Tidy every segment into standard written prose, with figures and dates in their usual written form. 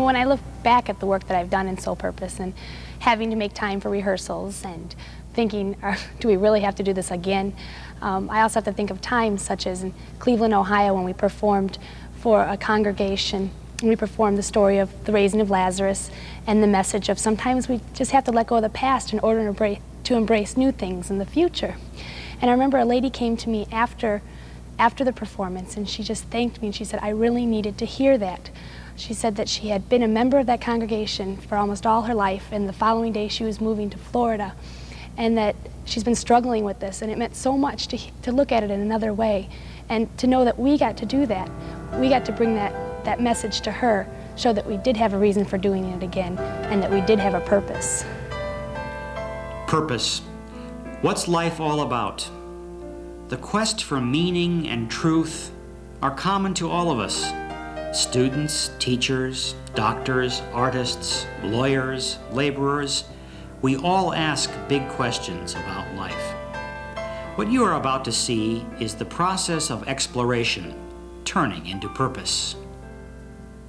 When I look back at the work that I've done in Soul Purpose and having to make time for rehearsals and thinking, do we really have to do this again? I also have to think of times such as in Cleveland, Ohio, when we performed for a congregation. We performed the story of the raising of Lazarus and the message of sometimes we just have to let go of the past in order to embrace new things in the future. And I remember a lady came to me after the performance, and she just thanked me, and she said, I really needed to hear that. She said that she had been a member of that congregation for almost all her life, and the following day she was moving to Florida, and that she's been struggling with this, and it meant so much to look at it in another way, and to know that we got to do that. We got to bring that message to her, show that we did have a reason for doing it again, and that we did have a purpose. Purpose. What's life all about? The quest for meaning and truth are common to all of us. Students, teachers, doctors, artists, lawyers, laborers, we all ask big questions about life. What you are about to see is the process of exploration turning into purpose.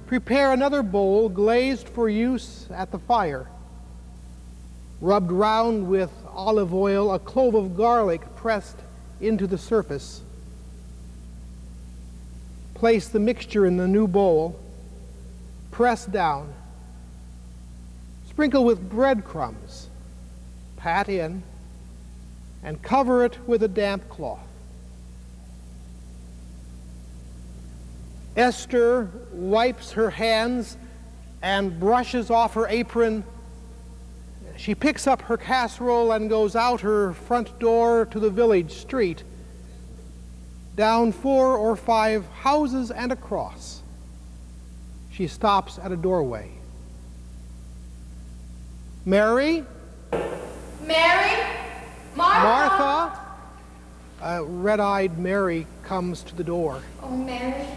Prepare another bowl glazed for use at the fire. Rubbed round with olive oil, a clove of garlic pressed into the surface. Place the mixture in the new bowl, press down, sprinkle with breadcrumbs, pat in, and cover it with a damp cloth. Esther wipes her hands and brushes off her apron. She picks up her casserole and goes out her front door to the village street, down 4 or 5 houses and across. She stops at a doorway. Mary? Mary? Martha? Martha? Red-eyed Mary comes to the door. Oh, Mary,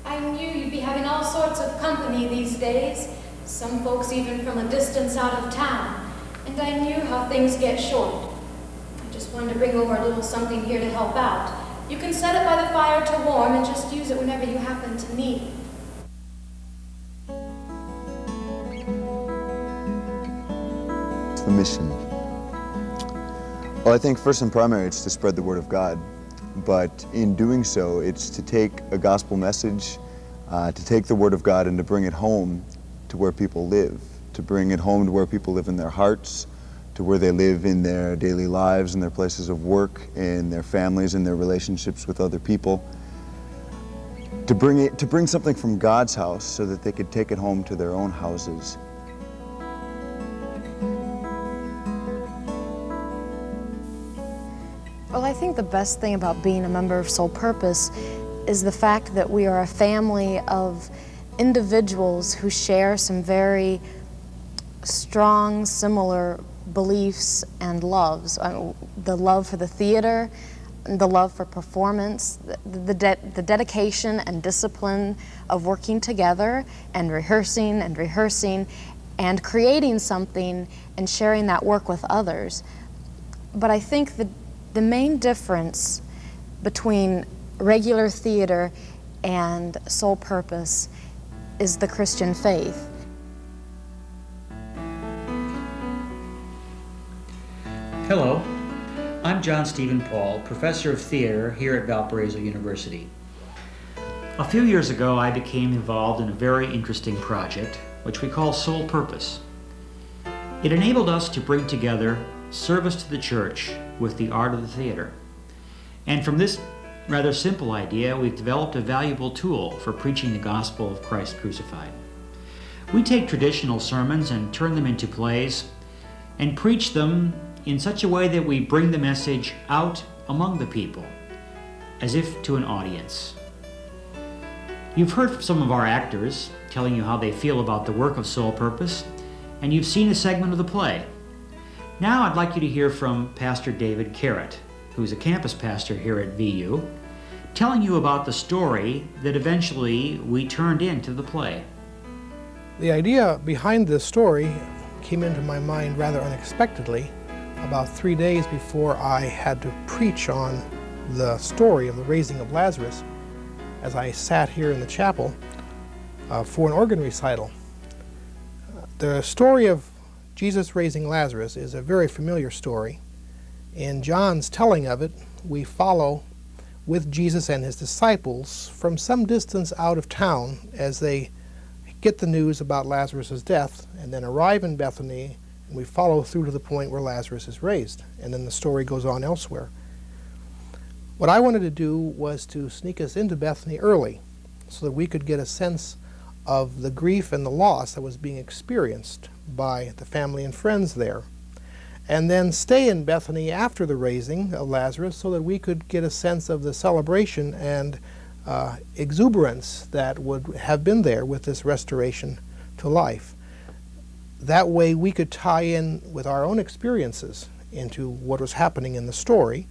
I knew you'd be having all sorts of company these days, some folks even from a distance out of town, and I knew how things get short. I just wanted to bring over a little something here to help out. You can set it by the fire to warm and just use it whenever you happen to need it. The mission. Well, I think first and primary it's to spread the word of God, but in doing so it's to take a gospel message, to take the word of God and to bring it home to where people live, to bring it home to where people live in their hearts, to where they live in their daily lives, in their places of work, in their families, in their relationships with other people, to bring something from God's house so that they could take it home to their own houses. Well, I think the best thing about being a member of Soul Purpose is the fact that we are a family of individuals who share some very strong, similar beliefs and loves. The love for the theater, the love for performance, the dedication and discipline of working together and rehearsing and creating something and sharing that work with others. But I think the main difference between regular theater and Soul Purpose is the Christian faith. Hello, I'm John Stephen Paul, professor of theater here at Valparaiso University. A few years ago, I became involved in a very interesting project, which we call Soul Purpose. It enabled us to bring together service to the church with the art of the theater. And from this rather simple idea, we've developed a valuable tool for preaching the gospel of Christ crucified. We take traditional sermons and turn them into plays and preach them in such a way that we bring the message out among the people, as if to an audience. You've heard from some of our actors telling you how they feel about the work of Soul Purpose, and you've seen a segment of the play. Now I'd like you to hear from Pastor David Kehret, who's a campus pastor here at VU, telling you about the story that eventually we turned into the play. The idea behind this story came into my mind rather unexpectedly about 3 days before I had to preach on the story of the raising of Lazarus, as I sat here in the chapel for an organ recital. The story of Jesus raising Lazarus is a very familiar story. In John's telling of it, we follow with Jesus and his disciples from some distance out of town as they get the news about Lazarus' death and then arrive in Bethany, and we follow through to the point where Lazarus is raised, and then the story goes on elsewhere. What I wanted to do was to sneak us into Bethany early so that we could get a sense of the grief and the loss that was being experienced by the family and friends there, and then stay in Bethany after the raising of Lazarus so that we could get a sense of the celebration and exuberance that would have been there with this restoration to life. That way we could tie in with our own experiences into what was happening in the story,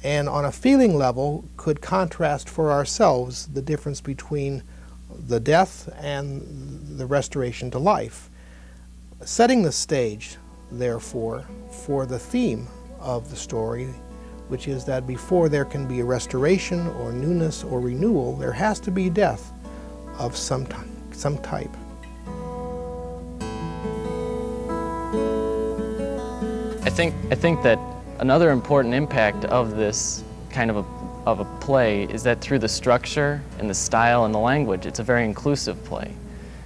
and on a feeling level could contrast for ourselves the difference between the death and the restoration to life, setting the stage, therefore, for the theme of the story, which is that before there can be a restoration or newness or renewal, there has to be death of some type. I think that another important impact of this kind of a play is that through the structure and the style and the language, it's a very inclusive play.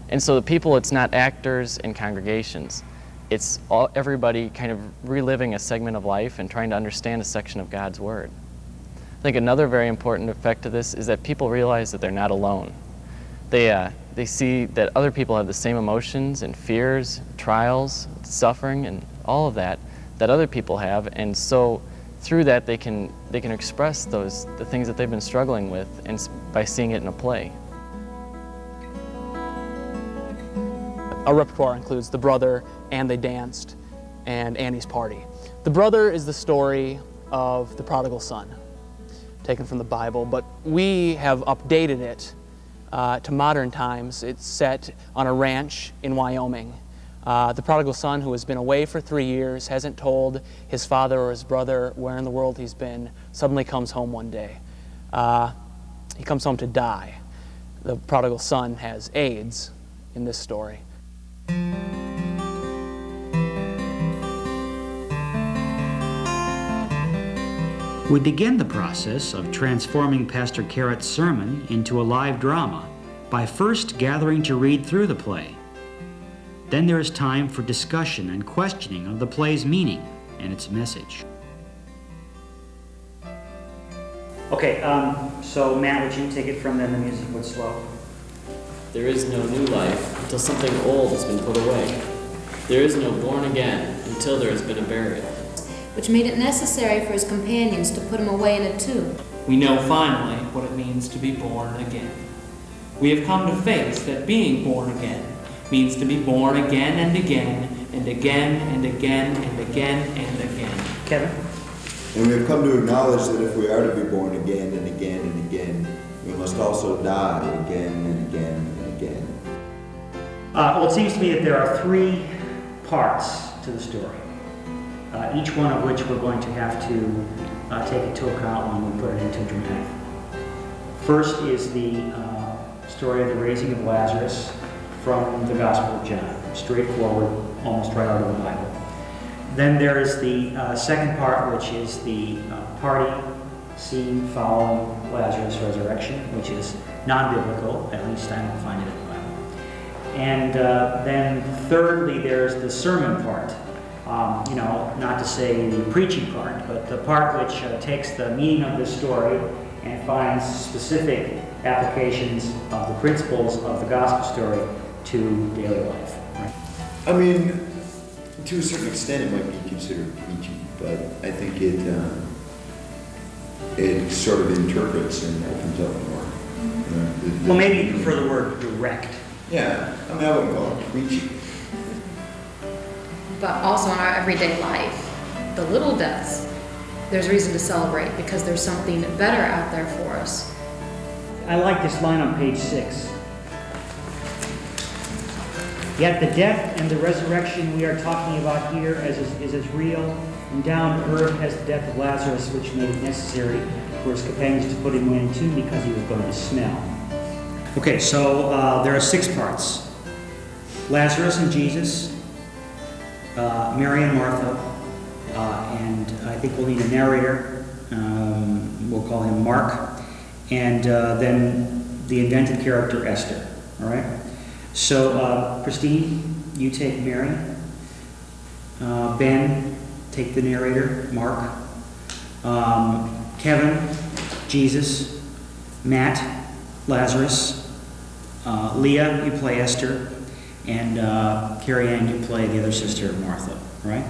And so the people, it's not actors and congregations. It's everybody kind of reliving a segment of life and trying to understand a section of God's Word. I think another very important effect of this is that people realize that they're not alone. They see that other people have the same emotions and fears, trials, suffering, and all of that other people have, and so through that they can express the things that they've been struggling with, and by seeing it in a play. Our repertoire includes The Brother, And They Danced, and Annie's Party. The Brother is the story of the prodigal son, taken from the Bible, but we have updated it to modern times. It's set on a ranch in Wyoming. The prodigal son, who has been away for 3 years, hasn't told his father or his brother where in the world he's been, suddenly comes home one day. He comes home to die. The prodigal son has AIDS in this story. We begin the process of transforming Pastor Kehret's sermon into a live drama by first gathering to read through the play. Then there is time for discussion and questioning of the play's meaning and its message. Okay, so Matt, would you take it from then? The music would slow. There is no new life until something old has been put away. There is no born again until there has been a burial, which made it necessary for his companions to put him away in a tomb. We know finally what it means to be born again. We have come to face that being born again means to be born again and again and again and again and again and again. Kevin? And we have come to acknowledge that if we are to be born again and again and again, we must also die again and again and again. Well, it seems to me that there are 3 parts to the story, each one of which we're going to have to take into account when we put it into dramatic. First is the story of the raising of Lazarus from the Gospel of John, straightforward, almost right out of the Bible. Then there is the second part, which is the party scene following Lazarus' resurrection, which is non-biblical, at least I don't find it in the Bible. And then thirdly, there's the sermon part. Not to say the preaching part, but the part which takes the meaning of this story and finds specific applications of the principles of the gospel story to daily life. Right? I mean, to a certain extent it might be considered preaching, but I think it sort of interprets and opens up more. Well, maybe you prefer the word direct. Yeah, I mean, I wouldn't call it preaching. But also in our everyday life, the little deaths, there's reason to celebrate because there's something better out there for us. I like this line on page 6. Yet the death and the resurrection we are talking about here is as real and down to earth as the death of Lazarus, which made it necessary for his companions to put him away in a tomb because he was going to smell. Okay, so there are 6 parts. Lazarus and Jesus, Mary and Martha, and I think we'll need a narrator. We'll call him Mark, and then the invented character Esther. All right. So, Christine, you take Mary. Ben, take the narrator, Mark. Kevin, Jesus. Matt, Lazarus. Leah, you play Esther. And Carrie Ann, you play the other sister, Martha. All right?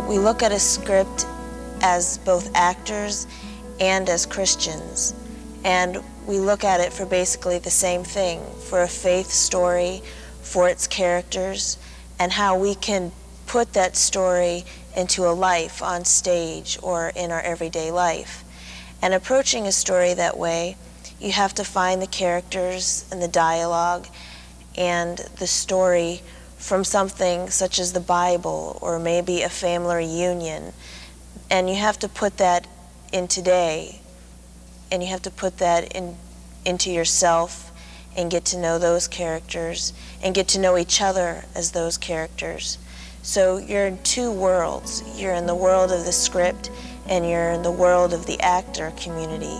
We look at a script as both actors and as Christians, and we look at it for basically the same thing, for a faith story, for its characters, and how we can put that story into a life on stage or in our everyday life. And approaching a story that way, you have to find the characters and the dialogue and the story from something such as the Bible or maybe a family reunion. And you have to put that in today, and you have to put that into yourself and get to know those characters and get to know each other as those characters. So you're in two worlds. You're in the world of the script and you're in the world of the actor community.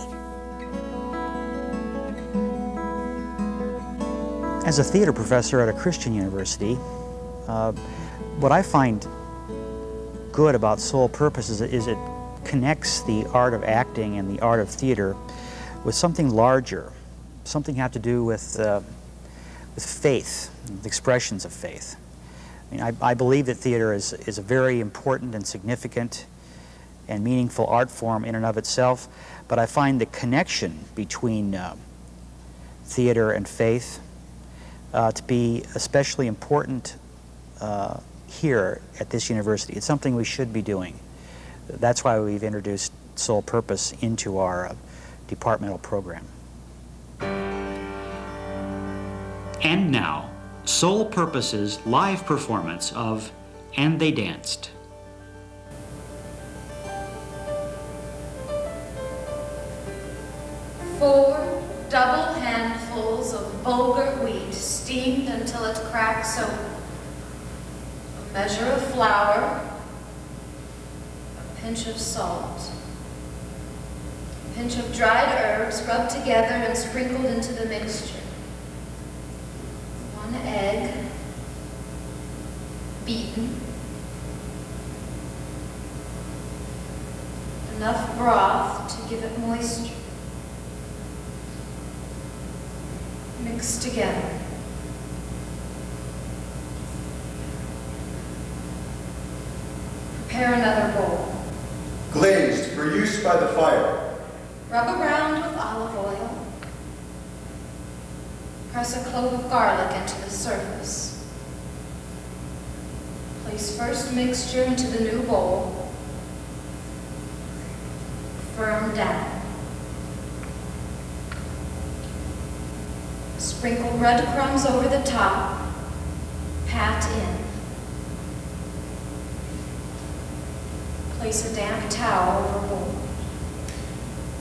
As a theater professor at a Christian university, what I find good about Soul Purpose is it connects the art of acting and the art of theater with something larger, something have to do with faith, with expressions of faith. I mean, I believe that theater is a very important and significant and meaningful art form in and of itself, but I find the connection between theater and faith to be especially important here at this university. It's something we should be doing. That's why we've introduced Soul Purpose into our departmental program. And now, Soul Purpose's live performance of And They Danced. Four double handfuls of vulgar wheat steamed until it cracks open. A measure of flour, a pinch of salt, a pinch of dried herbs rubbed together and sprinkled into the mixture. 1 egg, beaten. Enough broth to give it moisture. Mix together. Prepare another bowl. Glazed for use by the fire. Rub around with olive oil. Press a clove of garlic into the surface. Place first mixture into the new bowl. Firm down. Sprinkle breadcrumbs over the top. Pat in. Place a damp towel overboard.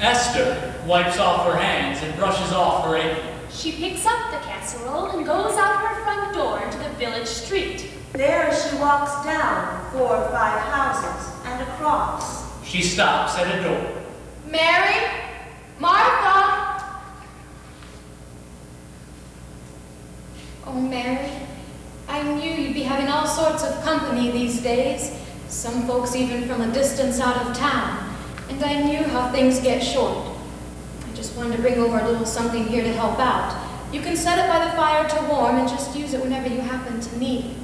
Esther wipes off her hands and brushes off her apron. She picks up the casserole and goes out her front door into the village street. There she walks down 4 or 5 houses and across. She stops at a door. Mary? Martha? Oh, Mary, I knew you'd be having all sorts of company these days. Some folks even from a distance out of town. And I knew how things get short. I just wanted to bring over a little something here to help out. You can set it by the fire to warm and just use it whenever you happen to need it.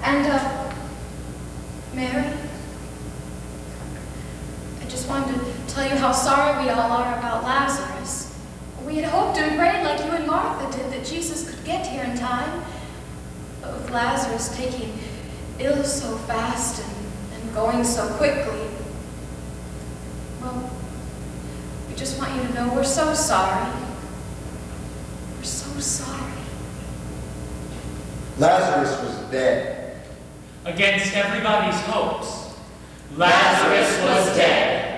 And, Mary, I just wanted to tell you how sorry we all are about Lazarus. We had hoped and prayed like you and Martha did that Jesus could get here in time. But with Lazarus taking ill so fast and going so quickly, well, we just want you to know we're so sorry. We're so sorry. Lazarus was dead. Against everybody's hopes, Lazarus was dead.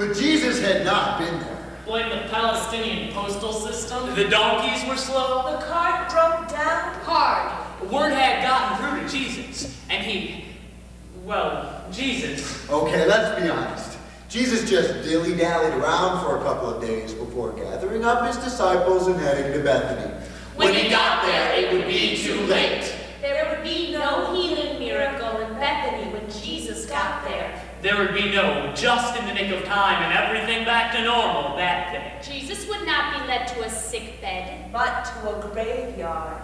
But Jesus had not been there. Blame the Palestinian postal system. The donkeys were slow. The cart broke down hard. Word had gotten through to Jesus, and Jesus. Okay, let's be honest. Jesus just dilly-dallied around for a couple of days before gathering up his disciples and heading to Bethany. When he got there, it would be too late. There would be no healing miracle in Bethany when Jesus got there. There would be no just in the nick of time and everything back to normal that day. Jesus would not be led to a sick bed, but to a graveyard.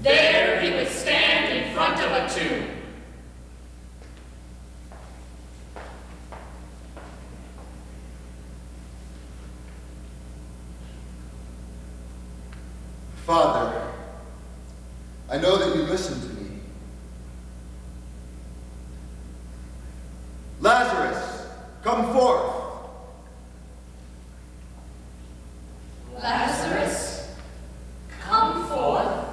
There he would stand in front of a tomb. Father, I know that you listen to me. Lazarus, come forth. Lazarus, come forth.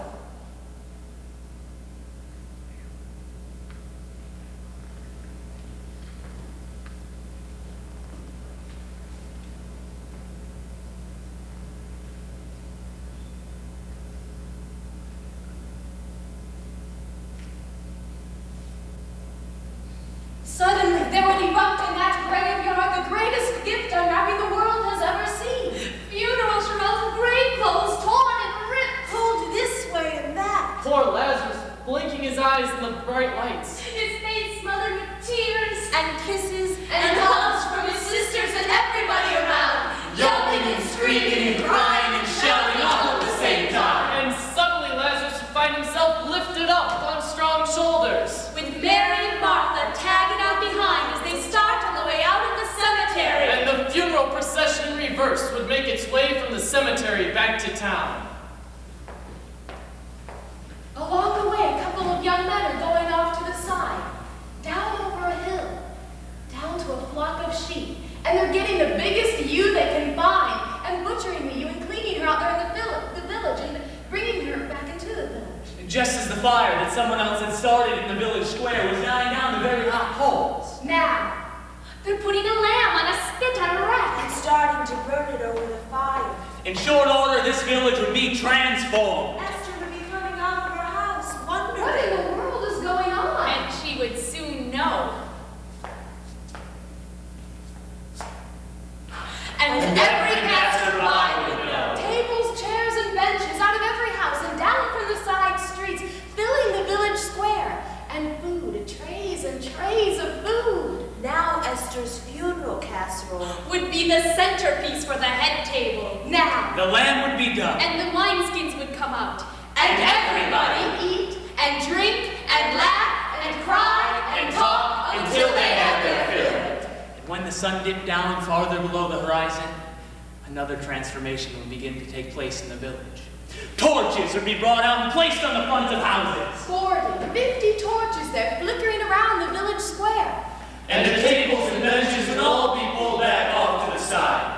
Suddenly, there would erupt in that graveyard the greatest gift unwrapping the world has ever seen. Funeral smells, grave clothes torn and ripped, pulled this way and that. Poor Lazarus, blinking his eyes in the bright lights. His face smothered with tears and kisses and hugs from his sisters and everybody around. Yelping and screaming and crying and shouting all at the same time. And suddenly Lazarus would find himself lifted up on strong shoulders. With Mary and Martha tagging out behind as they start on the way out of the cemetery. And the funeral procession in reverse would make its way from the cemetery back to town. Along the way, a couple of young men are going off to the side, down over a hill, down to a flock of sheep. And they're getting the biggest ewe they can find and butchering the ewe and cleaning her out there in the village and bringing her back into the village. Just as the fire that someone else had started in the village square was dying down to very hot coals. Now, they're putting a lamb on a spit on a rack And starting to burn it over the fire. In short order, this village would be transformed. Esther would be coming out of her house, wondering. What in the world is going on? And she would soon know. And every passerby would know. Tables, chairs, and benches out of every house and down from the side streets, filling the village square. And food, trays and trays of food. Now Esther's funeral casserole Would be the centerpiece for the head table. Now. The lamb would be done. And the wineskins would come out. And everybody eat and drink and laugh and cry and talk until they had their fill. And when the sun dipped down farther below the horizon, another transformation would begin to take place in the village. Torches would be brought out and placed on the fronts of houses. 40, 50 torches there flickering around the village square. And the tables and benches would all be pulled back off to the side.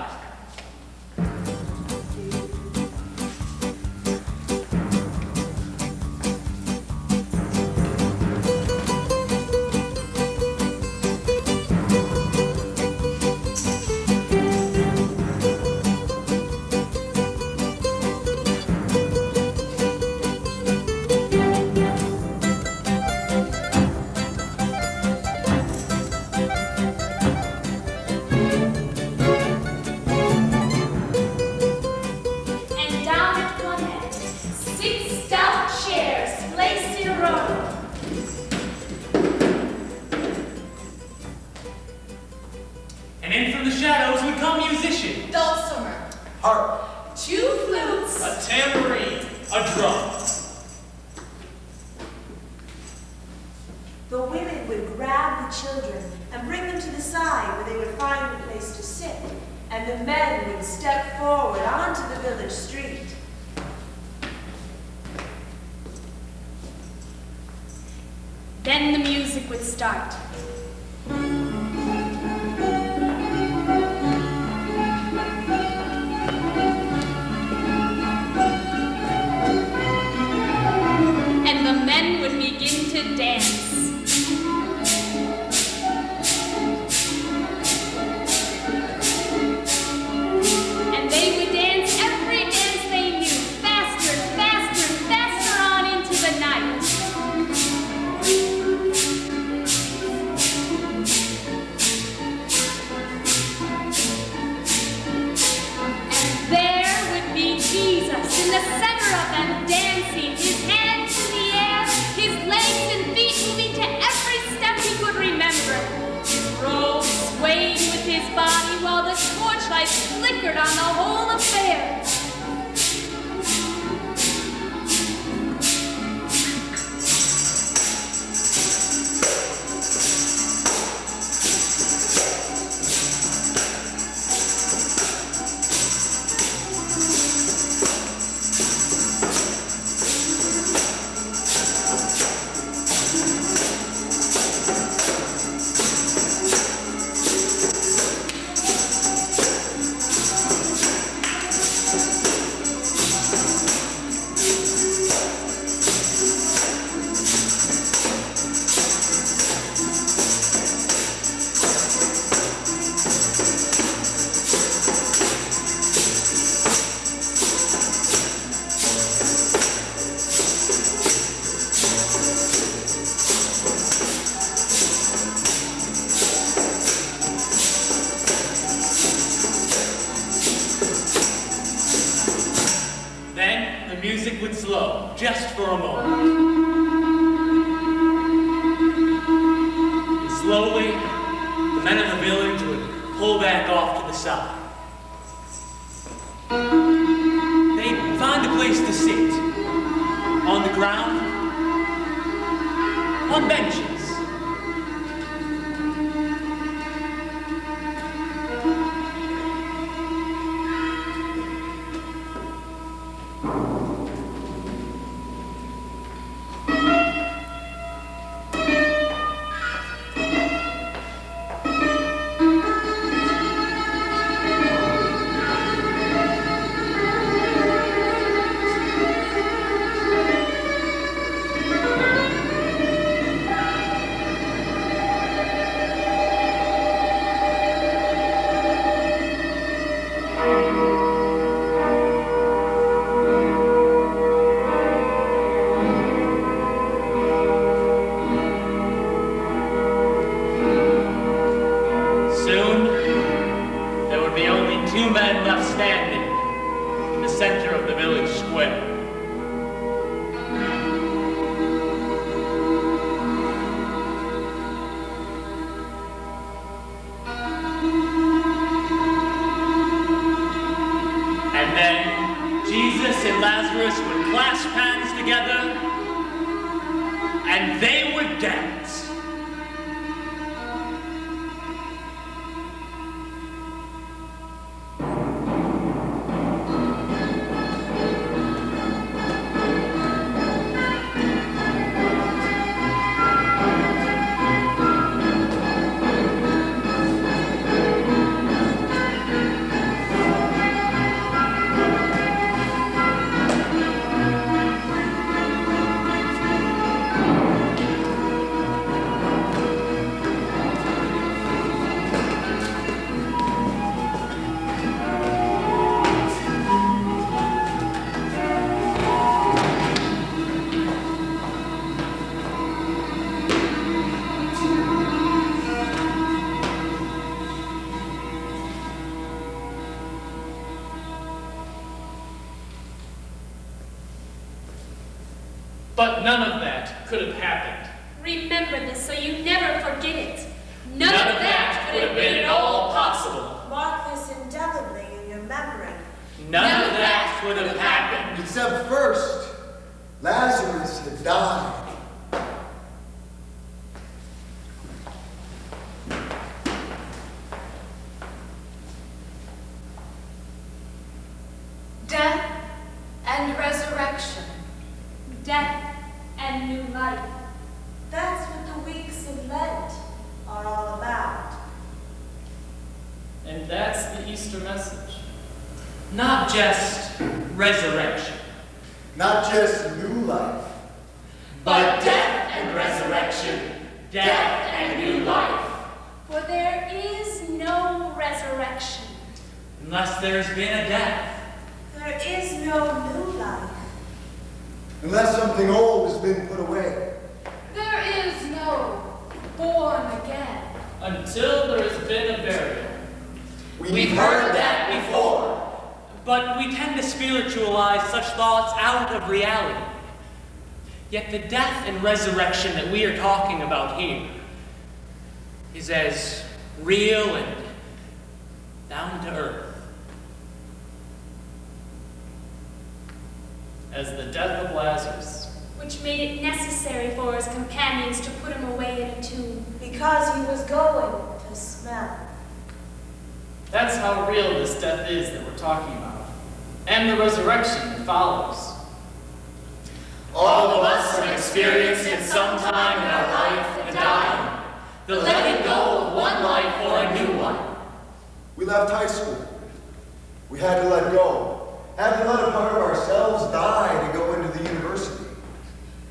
And down at one end, 6 stout chairs placed in a row. And in from the shadows would come musicians. Dulcimer, Harp, 2 flutes, A tambourine. A drum. The women would grab the children and bring them to the side where they would find a place to sit. And the men would step forward onto the village street. Then the music would start. And the men would begin to dance. the center of them, dancing, his hands in the air, his legs and feet moving to every step he could remember. His robe swaying with his body while the torchlights flickered on the whole affair. Just for a moment. And slowly, the men of the village would pull back off to the side. They'd find a place to sit. On the ground, on benches. But none of that could have happened. Remember this so you never forget it. None of that could have been at all possible. Mark this indelibly in your memory. None of that could have happened. Except first, Lazarus had died. Death and resurrection. Death and new life. That's what the weeks of Lent are all about. And that's the Easter message. Not just resurrection. Not just new life. But death and resurrection. Death and new life. For there is no resurrection. Unless there's been a death. There is no new life. Unless something old has been put away. There is no born again. Until there has been a burial. We've heard that before. but we tend to spiritualize such thoughts out of reality. Yet the death and resurrection that we are talking about here is as real and down to earth as the death of Lazarus, which made it necessary for his companions to put him away in a tomb. Because he was going to smell. That's how real this death is that we're talking about, and the resurrection that follows. All of us have experienced at some time in our life the dying, the letting go of one life for a new one. We left high school. We had to let go. Had to let a part of ourselves die to go into the university.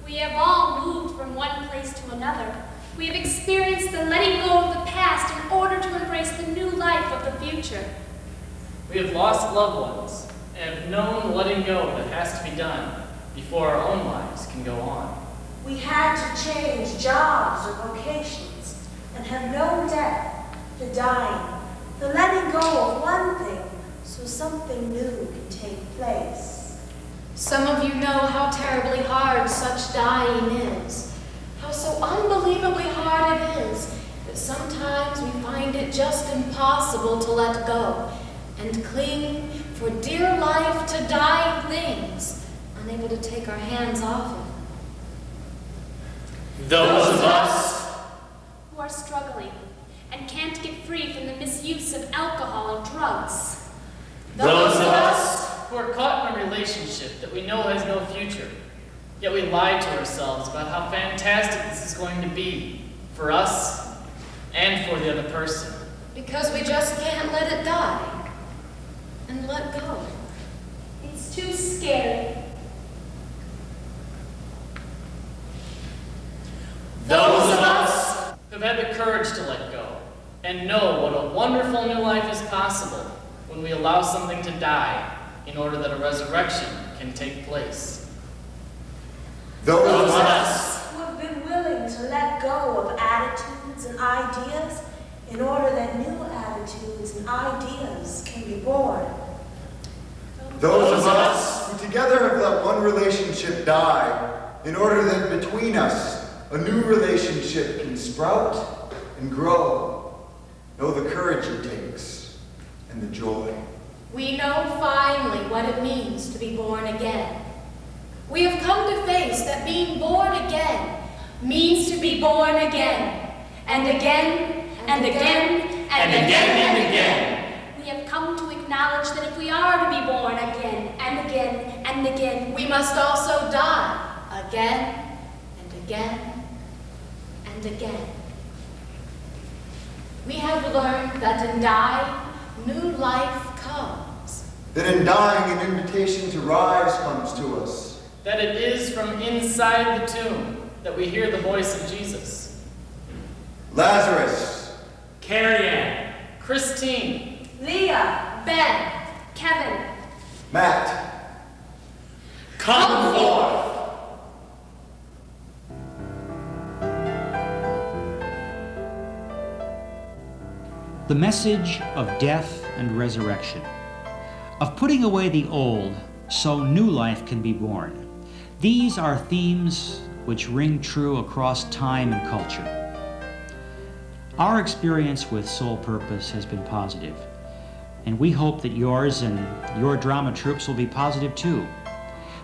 We have all moved from one place to another. We have experienced the letting go of the past in order to embrace the new life of the future. We have lost loved ones and have known the letting go that has to be done before our own lives can go on. We had to change jobs or vocations and have known death, the dying, the letting go of one thing so something new can take place. Some of you know how terribly hard such dying is, how so unbelievably hard it is that sometimes we find it just impossible to let go and cling for dear life to dying things, unable to take our hands off it. Those of us who are struggling and can't get free from the misuse of alcohol and drugs. Those of us who are caught in a relationship that we know has no future, yet we lie to ourselves about how fantastic this is going to be for us and for the other person. Because we just can't let it die and let go. It's too scary. Those of us who've had the courage to let go and know what a wonderful new life is possible when we allow something to die in order that a resurrection can take place. Those of us who have been willing to let go of attitudes and ideas in order that new attitudes and ideas can be born. Those of us who together have let one relationship die in order that between us a new relationship can sprout and grow. Know the courage it takes and the joy. We know finally what it means to be born again. We have come to face that being born again means to be born again, and again, and again, and again, and again. We have come to acknowledge that if we are to be born again, and again, and again, we must also die again, and again, and again. We have learned that in dying, new life comes. That in dying, an invitation to rise comes to us. That it is from inside the tomb that we hear the voice of Jesus. Lazarus, Carrie-Ann, Christine, Leah, Ben, Kevin, Matt, come forth. The message of death and resurrection, of putting away the old so new life can be born. These are themes which ring true across time and culture. Our experience with Soul Purpose has been positive, and we hope that yours and your drama troops will be positive too.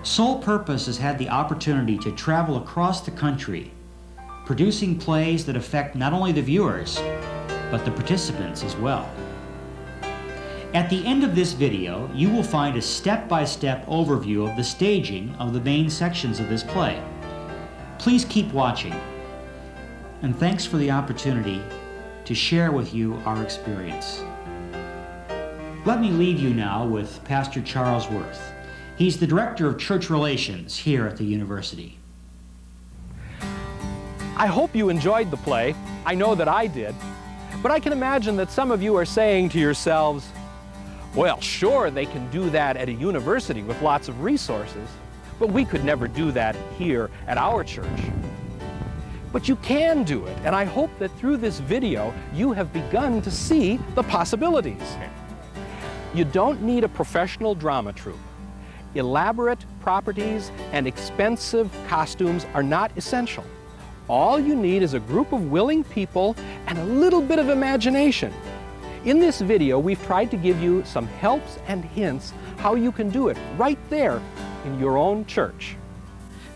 Soul Purpose has had the opportunity to travel across the country, producing plays that affect not only the viewers, but the participants as well. At the end of this video, you will find a step-by-step overview of the staging of the main sections of this play. Please keep watching, and thanks for the opportunity to share with you our experience. Let me leave you now with Pastor Charles Worth. He's the Director of Church Relations here at the university. I hope you enjoyed the play. I know that I did. But I can imagine that some of you are saying to yourselves, well, sure, they can do that at a university with lots of resources, but we could never do that here at our church. But you can do it, and I hope that through this video, you have begun to see the possibilities. You don't need a professional drama troupe. Elaborate properties and expensive costumes are not essential. All you need is a group of willing people and a little bit of imagination. In this video, we've tried to give you some helps and hints how you can do it right there in your own church.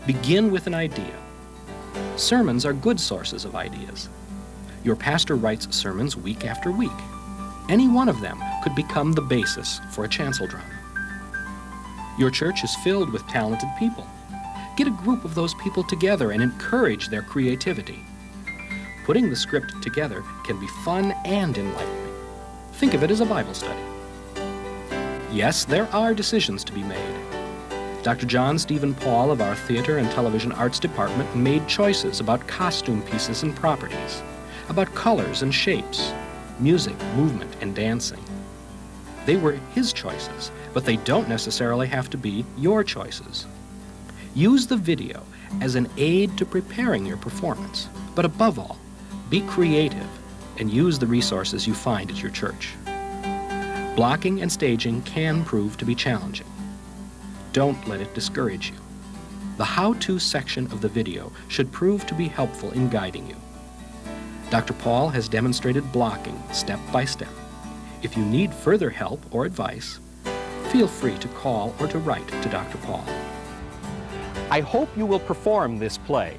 Begin with an idea. Sermons are good sources of ideas. Your pastor writes sermons week after week. Any one of them could become the basis for a chancel drama. Your church is filled with talented people. Get a group of those people together and encourage their creativity. Putting the script together can be fun and enlightening. Think of it as a Bible study. Yes, there are decisions to be made. Dr. John Stephen Paul of our Theater and Television Arts Department made choices about costume pieces and properties, about colors and shapes, music, movement, and dancing. They were his choices, but they don't necessarily have to be your choices. Use the video as an aid to preparing your performance, but above all, be creative and use the resources you find at your church. Blocking and staging can prove to be challenging. Don't let it discourage you. The how-to section of the video should prove to be helpful in guiding you. Dr. Paul has demonstrated blocking step by step. If you need further help or advice, feel free to call or to write to Dr. Paul. I hope you will perform this play.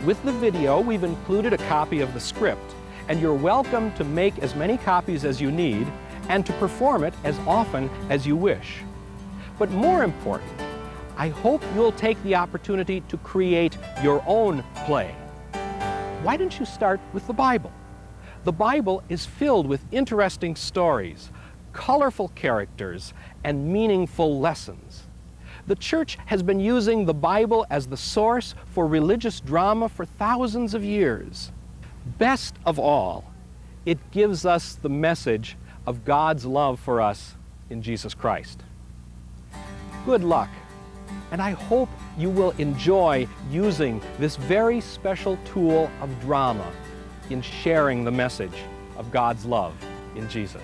With the video, we've included a copy of the script, and you're welcome to make as many copies as you need and to perform it as often as you wish. But more important, I hope you'll take the opportunity to create your own play. Why don't you start with the Bible? The Bible is filled with interesting stories, colorful characters, and meaningful lessons. The church has been using the Bible as the source for religious drama for thousands of years. Best of all, it gives us the message of God's love for us in Jesus Christ. Good luck, and I hope you will enjoy using this very special tool of drama in sharing the message of God's love in Jesus.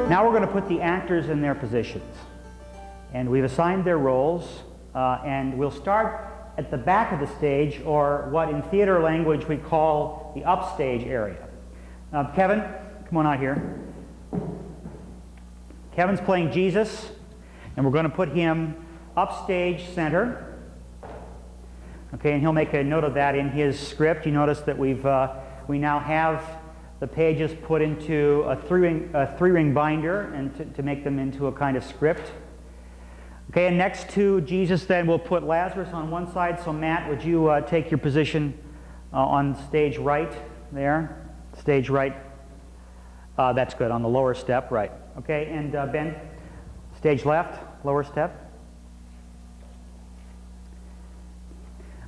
Now we're going to put the actors in their positions. And we've assigned their roles, and we'll start at the back of the stage, or what in theater language we call the upstage area. Kevin, come on out here. Kevin's playing Jesus, and we're going to put him upstage center. Okay, and he'll make a note of that in his script. You notice that we now have the pages put into a three-ring binder and to make them into a kind of script. Okay, and next to Jesus then we'll put Lazarus on one side. So Matt, would you take your position on stage right there? Stage right. That's good, on the lower step, right. Okay, and Ben, stage left, lower step.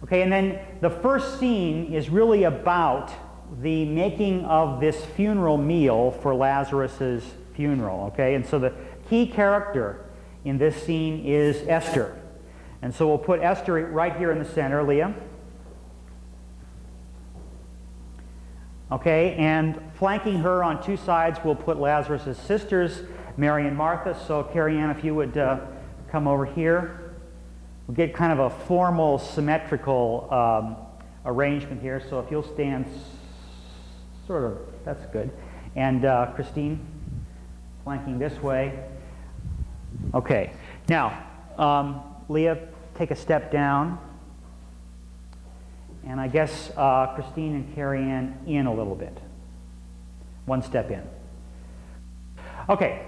Okay, and then the first scene is really about the making of this funeral meal for Lazarus's funeral, okay? And so the key character in this scene is Esther. And so we'll put Esther right here in the center, Leah. Okay, and flanking her on two sides, we'll put Lazarus's sisters, Mary and Martha. So Carrie Ann, if you would come over here. We'll get kind of a formal, symmetrical arrangement here. So if you'll stand sort of, that's good. And Christine, flanking this way. Okay. Now, Leah, take a step down. And I guess Christine and Carrie Ann in a little bit. One step in. Okay.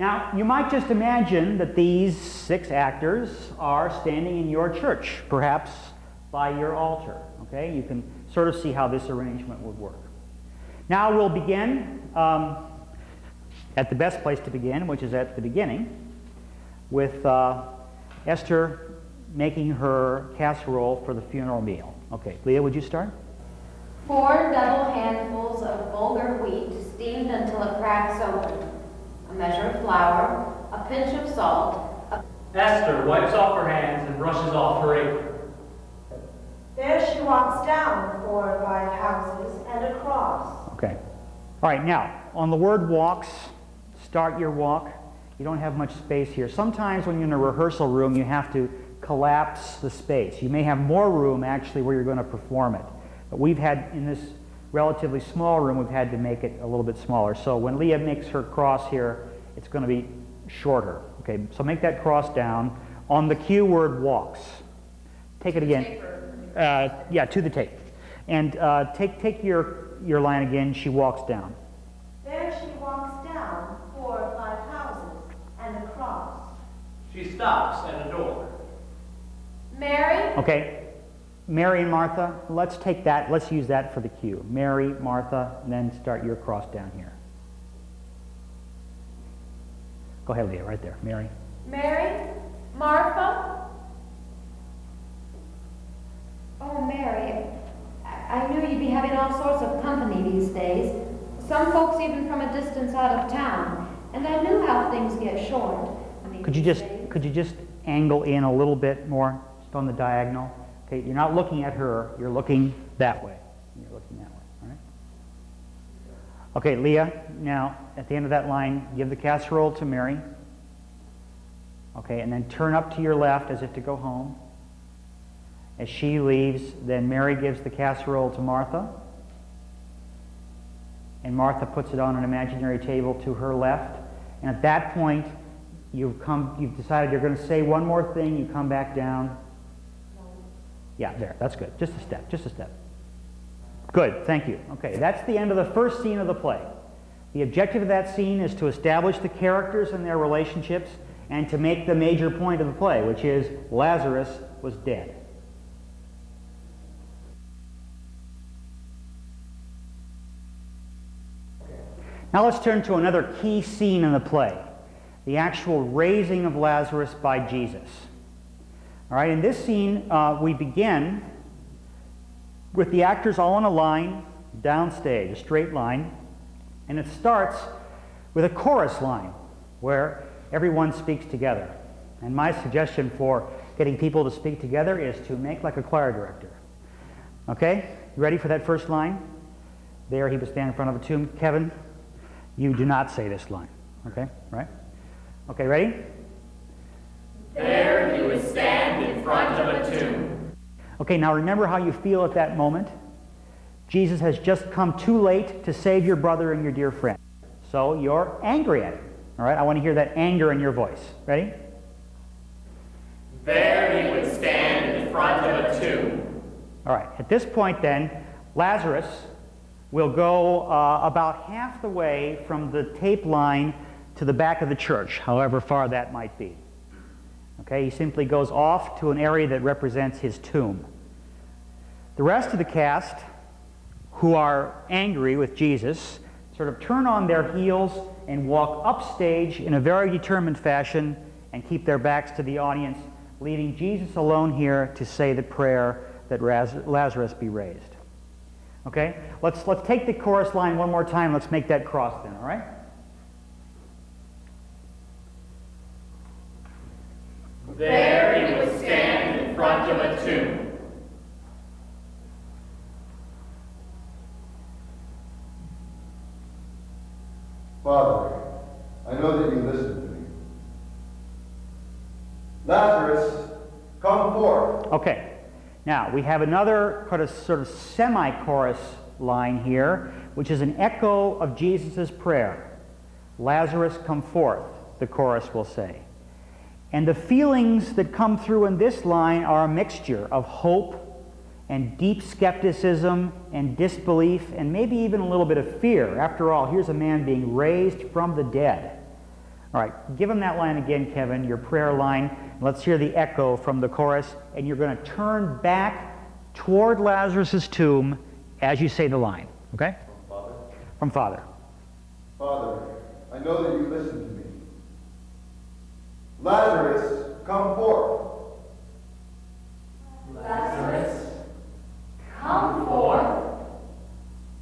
Now, you might just imagine that these 6 actors are standing in your church, perhaps by your altar. Okay? You can sort of see how this arrangement would work. Now we'll begin at the best place to begin, which is at the beginning, with Esther making her casserole for the funeral meal. Okay, Leah, would you start? 4 double handfuls of vulgar wheat steamed until it cracks open. A measure of flour, a pinch of salt. Esther wipes off her hands and brushes off her apron. There she walks down 4 or 5 houses and across. Okay. All right, now, on the word walks, start your walk. You don't have much space here. Sometimes when you're in a rehearsal room, you have to collapse the space. You may have more room, actually, where you're going to perform it. But we've had, in this relatively small room, we've had to make it a little bit smaller. So when Leah makes her cross here, it's going to be shorter. Okay, so make that cross down. On the cue word walks. Take it again. Yeah, to the tape. And take your line again. She walks down. There she walks down 4 or 5 houses and across. She stops at a door. Mary? Okay. Mary and Martha, let's take that. Let's use that for the cue. Mary, Martha, and then start your cross down here. Go ahead, Leah, right there. Mary. Mary? Martha? Oh, Mary, I knew you'd be having all sorts of company these days. Some folks even from a distance out of town. And I knew how things get short. Could you just angle in a little bit more, just on the diagonal? Okay, you're not looking at her, you're looking that way. You're looking that way, all right? Okay, Leah, now, at the end of that line, give the casserole to Mary. Okay, and then turn up to your left as if to go home. As she leaves, then Mary gives the casserole to Martha. And Martha puts it on an imaginary table to her left. And at that point, you've decided you're going to say one more thing, you come back down. Yeah, there, that's good. Just a step, just a step. Good, thank you. Okay, that's the end of the first scene of the play. The objective of that scene is to establish the characters and their relationships and to make the major point of the play, which is Lazarus was dead. Now let's turn to another key scene in the play, the actual raising of Lazarus by Jesus. All right, in this scene, we begin with the actors all in a line, downstage, a straight line, and it starts with a chorus line where everyone speaks together. And my suggestion for getting people to speak together is to make like a choir director. Okay, you ready for that first line? There he was standing in front of a tomb. Kevin, you do not say this line. Okay, right? Okay, ready? There he would stand in front of a tomb. Okay, now remember how you feel at that moment. Jesus has just come too late to save your brother and your dear friend. So you're angry at him. All right, I want to hear that anger in your voice. Ready? There he would stand in front of a tomb. All right, at this point then, Lazarus will go about half the way from the tape line to the back of the church, however far that might be. Okay, he simply goes off to an area that represents his tomb. The rest of the cast, who are angry with Jesus, sort of turn on their heels and walk upstage in a very determined fashion and keep their backs to the audience, leaving Jesus alone here to say the prayer that Lazarus be raised. Okay, let's take the chorus line one more time. Let's make that cross then, all right? There he would stand in front of a tomb. Father, I know that you listen to me. Lazarus, come forth. Okay. Now, we have another sort of semi-chorus line here, which is an echo of Jesus' prayer. Lazarus, come forth, the chorus will say. And the feelings that come through in this line are a mixture of hope and deep skepticism and disbelief and maybe even a little bit of fear. After all, here's a man being raised from the dead. All right, give him that line again, Kevin, your prayer line. Let's hear the echo from the chorus, and you're going to turn back toward Lazarus' tomb as you say the line, okay? From Father. From Father. Father, I know that you listen to me. Lazarus, come forth. Lazarus, come forth.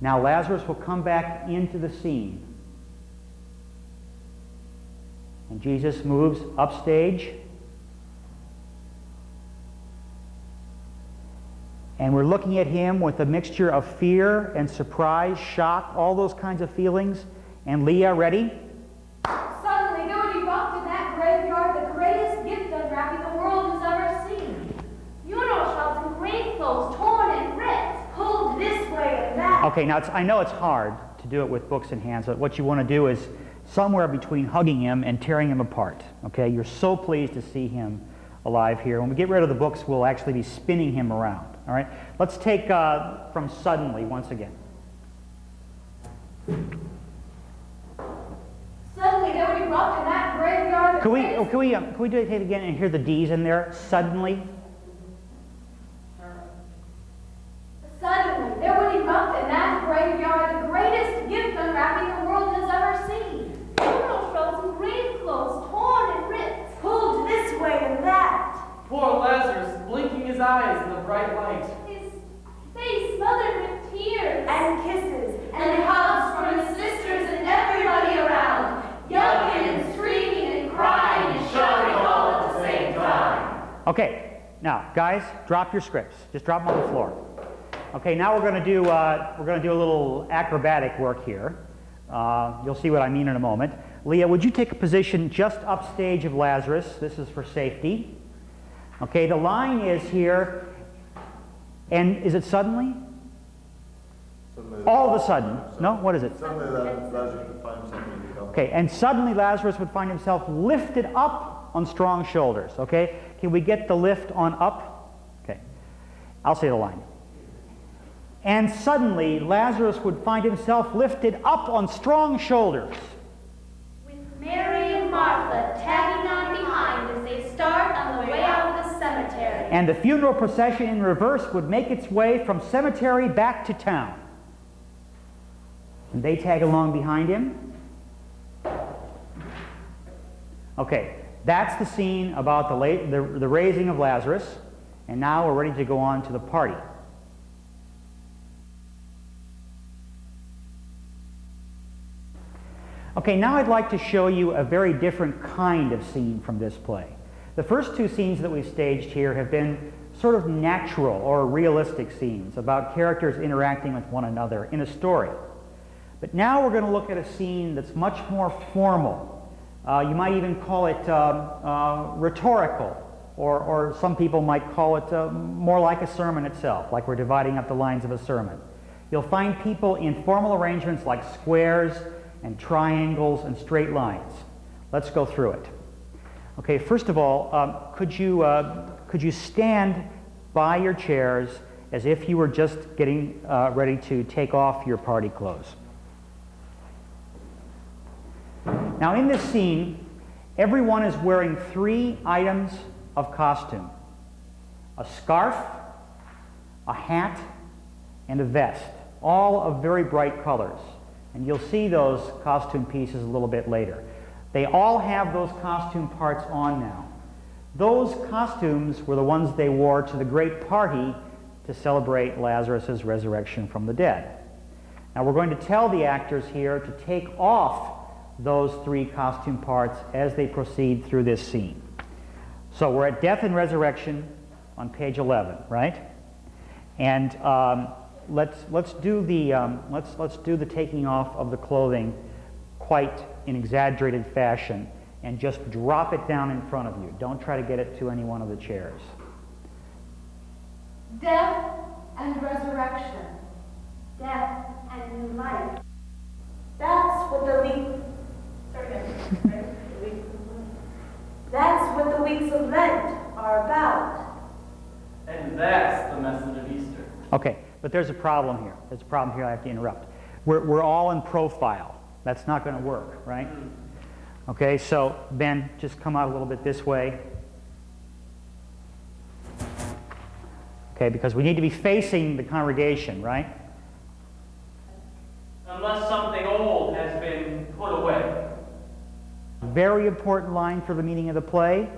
Now Lazarus will come back into the scene. And Jesus moves upstage. And we're looking at him with a mixture of fear and surprise, shock, all those kinds of feelings. And Leah, ready? Suddenly, there would erupt in that graveyard the greatest gift unwrapping the world has ever seen. Funeral shells and grave clothes torn and ripped, pulled this way and that. Okay, now I know it's hard to do it with books in hands, but what you want to do is somewhere between hugging him and tearing him apart. Okay, you're so pleased to see him alive here. When we get rid of the books, we'll actually be spinning him around. All right, let's take from suddenly once again. Suddenly, there would erupt in that graveyard. Can we do it again and hear the D's in there? Suddenly. Suddenly, there would erupt in that graveyard the greatest gift unwrapping the world has ever seen. Funeral shells and grave clothes torn and ripped, pulled this way and that. Poor Lazarus, blinking his eyes in the bright light. His face smothered with tears and kisses and hugs from his sisters and everybody around, yelling and screaming and crying and shouting all at the same time. Okay, now guys, drop your scripts. Just drop them on the floor. Okay, now we're going to do a little acrobatic work here. You'll see what I mean in a moment. Leah, would you take a position just upstage of Lazarus? This is for safety. Okay, the line is here, and is it suddenly? All of a sudden. No, what is it? Suddenly Lazarus would find himself in the Okay, and suddenly Lazarus would find himself lifted up on strong shoulders. Okay, can we get the lift on up? Okay, I'll say the line. And suddenly Lazarus would find himself lifted up on strong shoulders. With Mary and Martha tagging on behind as they start on the way out of the cemetery. And the funeral procession in reverse would make its way from cemetery back to town. And they tag along behind him. Okay, that's the scene about the raising of Lazarus. And now we're ready to go on to the party. Okay, now I'd like to show you a very different kind of scene from this play. The first two scenes that we've staged here have been sort of natural or realistic scenes about characters interacting with one another in a story. But now we're going to look at a scene that's much more formal. You might even call it rhetorical, or some people might call it more like a sermon itself, like we're dividing up the lines of a sermon. You'll find people in formal arrangements like squares and triangles and straight lines. Let's go through it. Okay, first of all, could you stand by your chairs as if you were just getting ready to take off your party clothes? Now in this scene, everyone is wearing 3 items of costume: a scarf, a hat, and a vest, all of very bright colors. And you'll see those costume pieces a little bit later. They all have those costume parts on now. Those costumes were the ones they wore to the great party to celebrate Lazarus' resurrection from the dead. Now we're going to tell the actors here to take off those 3 costume parts as they proceed through this scene. So we're at Death and Resurrection on page 11, right? And let's do the taking off of the clothing quite in exaggerated fashion, and just drop it down in front of you. Don't try to get it to any one of the chairs. Death and resurrection. Death and new life. That's what the leaf weeks of Lent are about. And that's the message of Easter. Okay, but there's a problem here. There's a problem here I have to interrupt. We're all in profile. That's not going to work, right? Okay, so Ben, just come out a little bit this way. Okay, because we need to be facing the congregation, right? Unless something old has been put away. Very important line for the meaning of the play.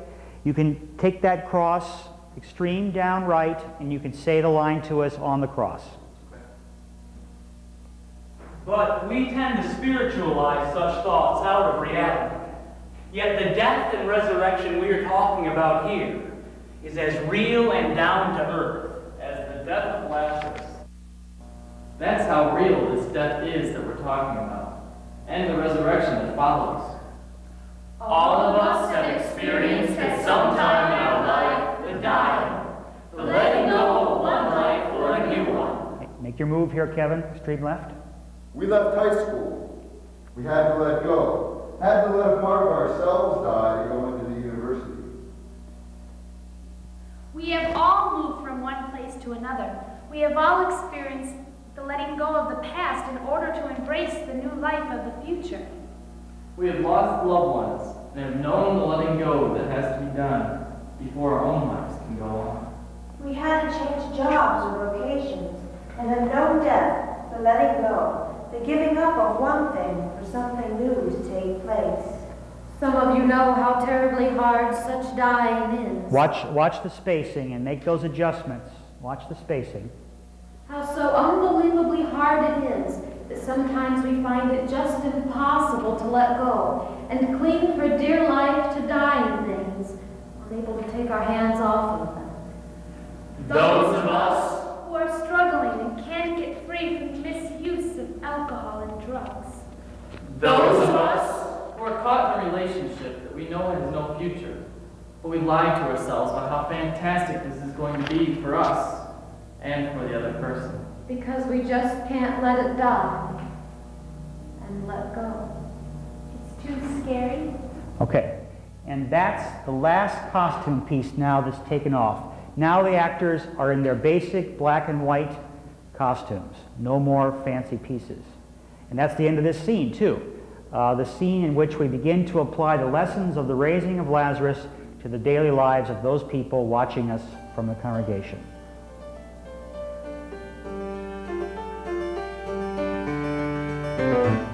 You can take that cross extreme down right, and you can say the line to us on the cross. But we tend to spiritualize such thoughts out of reality. Yet the death and resurrection we are talking about here is as real and down to earth as the death of Lazarus. That's how real this death is that we're talking about, and the resurrection that follows. All of us have experienced at some time in our life the dying, the letting go of one life for a new one. Make your move here, Kevin. Extreme left. We left high school. We had to let go. Had to let a part of ourselves die to go into the university. We have all moved from one place to another. We have all experienced the letting go of the past in order to embrace the new life of the future. We have lost loved ones and have known the letting go that has to be done before our own lives can go on. We had to change jobs or vocations and have known death, the letting go, the giving up of one thing for something new to take place. Some of you know how terribly hard such dying is. Watch the spacing and make those adjustments. Watch the spacing. How so unbelievably hard it is that sometimes we find it just impossible to let go and cling for dear life to dying things, unable to take our hands off of them. Those of us who are struggling and can't get free from misuse of alcohol and drugs. Those of us who are caught in a relationship that we know has no future, but we lie to ourselves about how fantastic this is going to be for us and for the other person. Because we just can't let it die and let go. It's too scary. Okay, and that's the last costume piece now that's taken off. Now the actors are in their basic black and white costumes. No more fancy pieces. And that's the end of this scene, too. The scene in which we begin to apply the lessons of the raising of Lazarus to the daily lives of those people watching us from the congregation. Thank you.